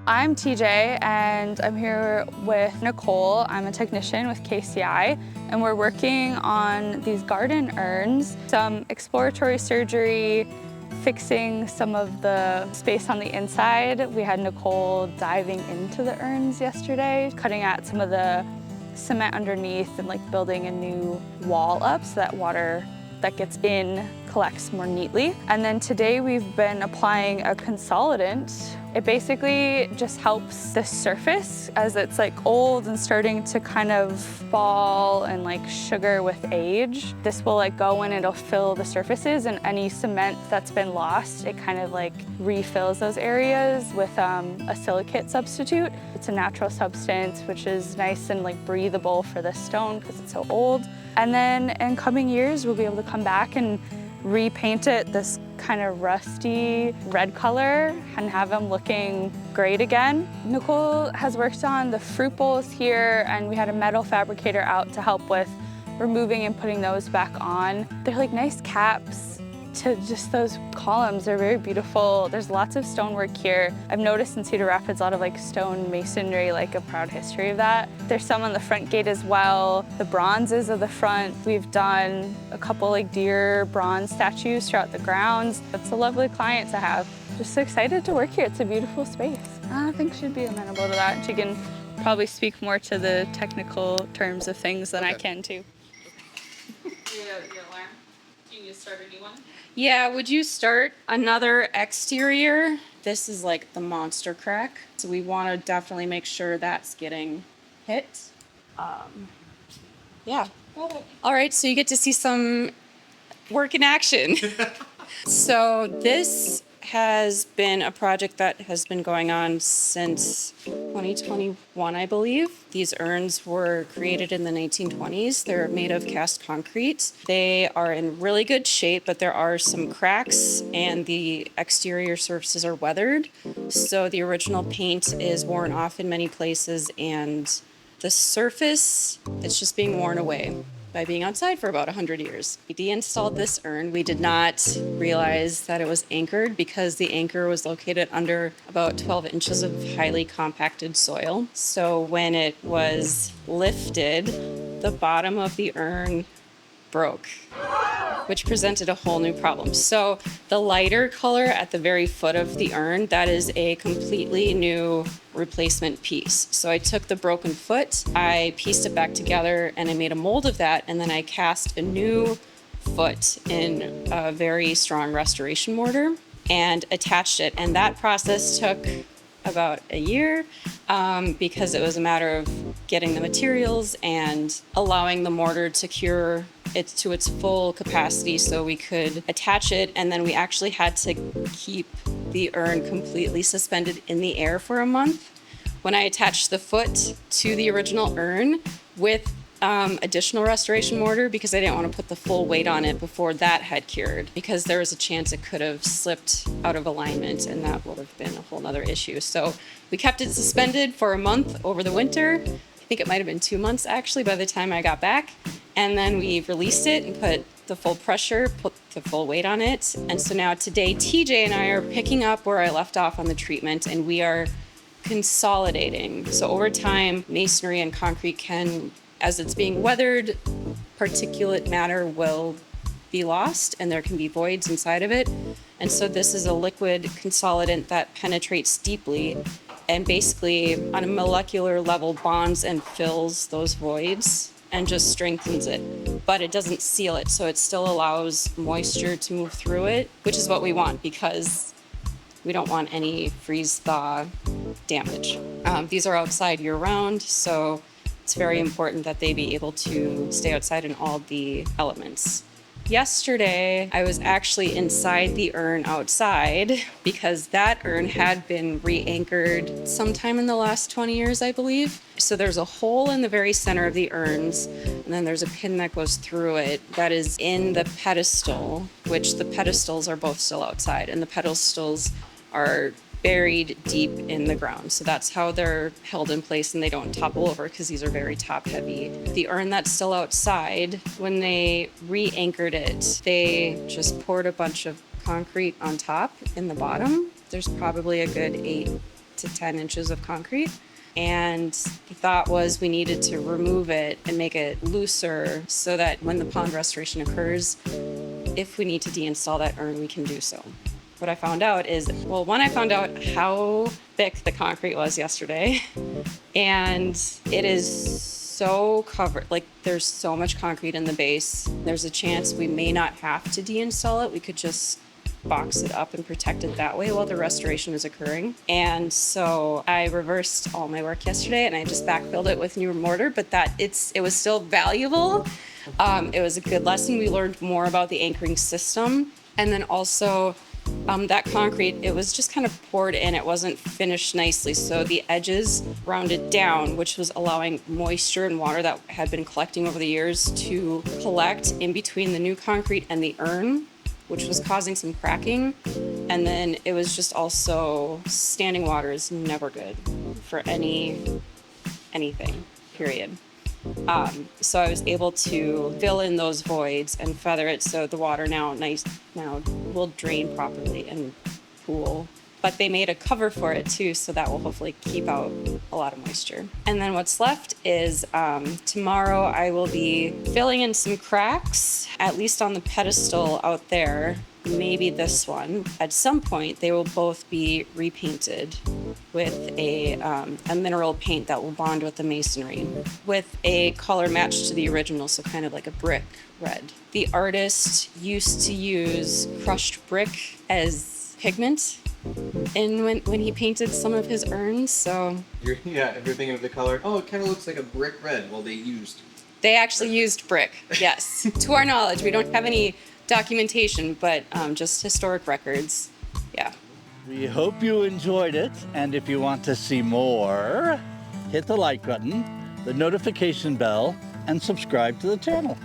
I'm TJ and I'm here with Nicole. I'm a technician with KCI and we're working on these garden urns, some exploratory surgery, fixing some of the space on the inside. We had Nicole diving into the urns yesterday, cutting out some of the cement underneath and like building a new wall up so that water that gets in collects more neatly. And then today we've been applying a consolidant. It basically just helps the surface as it's like old and starting to kind of fall and like sugar with age. This will like go in, it'll fill the surfaces, and any cement that's been lost, it kind of like refills those areas with a silicate substitute. It's a natural substance, which is nice and like breathable for the stone because it's so old. And then in coming years, we'll be able to come back and repaint it this kind of rusty red color and have them looking great again. Nicole has worked on the fruit bowls here, and we had a metal fabricator out to help with removing and putting those back on. They're like nice caps to just those columns. They're very beautiful. There's lots of stonework here. I've noticed in Cedar Rapids a lot of like stone masonry, like a proud history of that. There's some on the front gate as well. The bronzes of the front. We've done a couple like deer bronze statues throughout the grounds. It's a lovely client to have. Just excited to work here. It's a beautiful space. I think she'd be amenable to that. She can probably speak more to the technical terms of things than I can too. Do you need to start a new one? Yeah, would you start another exterior? This is like the monster crack, so we want to definitely make sure that's getting hit. Yeah. All right, so you get to see some work in action. So this has been a project that has been going on since 2021, I believe. These urns were created in the 1920s. They're made of cast concrete. They are in really good shape, but there are some cracks and the exterior surfaces are weathered. So the original paint is worn off in many places, and the surface is just being worn away by being outside for about 100 years. We de-installed this urn. We did not realize that it was anchored because the anchor was located under about 12 inches of highly compacted soil. So when it was lifted, the bottom of the urn broke, which presented a whole new problem. So the lighter color at the very foot of the urn, that is a completely new replacement piece. So I took the broken foot, I pieced it back together, and I made a mold of that, and then I cast a new foot in a very strong restoration mortar and attached it. And that process took about a year because it was a matter of getting the materials and allowing the mortar to cure it to its full capacity so we could attach it. And then we actually had to keep the urn completely suspended in the air for a month. When I attached the foot to the original urn with additional restoration mortar, because I didn't want to put the full weight on it before that had cured, because there was a chance it could have slipped out of alignment, and that would have been a whole nother issue. So we kept it suspended for a month over the winter. I think it might have been 2 months actually by the time I got back. And then we released it and put the full pressure, put the full weight on it. And so now today, TJ and I are picking up where I left off on the treatment, and we are consolidating. So over time, masonry and concrete can, as it's being weathered, particulate matter will be lost and there can be voids inside of it. And so this is a liquid consolidant that penetrates deeply and basically on a molecular level bonds and fills those voids and just strengthens it. But it doesn't seal it, so it still allows moisture to move through it, which is what we want because we don't want any freeze-thaw damage. These are outside year-round, so it's very important that they be able to stay outside in all the elements. Yesterday, I was actually inside the urn outside because that urn had been re-anchored sometime in the last 20 years, I believe. So there's a hole in the very center of the urns, and then there's a pin that goes through it that is in the pedestal, which the pedestals are both still outside, and the pedestals are buried deep in the ground. So that's how they're held in place and they don't topple over because these are very top heavy. The urn that's still outside, when they re-anchored it, they just poured a bunch of concrete on top in the bottom. There's probably a good 8 to 10 inches of concrete. And the thought was we needed to remove it and make it looser so that when the pond restoration occurs, if we need to deinstall that urn, we can do so. What I found out is, well, one, I found out how thick the concrete was yesterday, and it is so covered. Like, there's so much concrete in the base. There's a chance we may not have to deinstall it. We could just box it up and protect it that way while the restoration is occurring. And so I reversed all my work yesterday and I just backfilled it with new mortar, but it was still valuable. It was a good lesson. We learned more about the anchoring system. And then also that concrete, it was just kind of poured in. It wasn't finished nicely. So the edges rounded down, which was allowing moisture and water that had been collecting over the years to collect in between the new concrete and the urn, which was causing some cracking. And then it was just also, standing water is never good for anything, period. So I was able to fill in those voids and feather it so the water now will drain properly and pool. But they made a cover for it too, so that will hopefully keep out a lot of moisture. And then what's left is tomorrow I will be filling in some cracks, at least on the pedestal out there, maybe this one. At some point, they will both be repainted with a mineral paint that will bond with the masonry, with a color matched to the original, so kind of like a brick red. The artist used to use crushed brick as pigment and when he painted some of his urns, so... If you're thinking of the color, oh, it kind of looks like a brick red. Well, They actually used brick, yes. To our knowledge, we don't have any documentation, but just historic records, yeah. We hope you enjoyed it, and if you want to see more, hit the like button, the notification bell, and subscribe to the channel.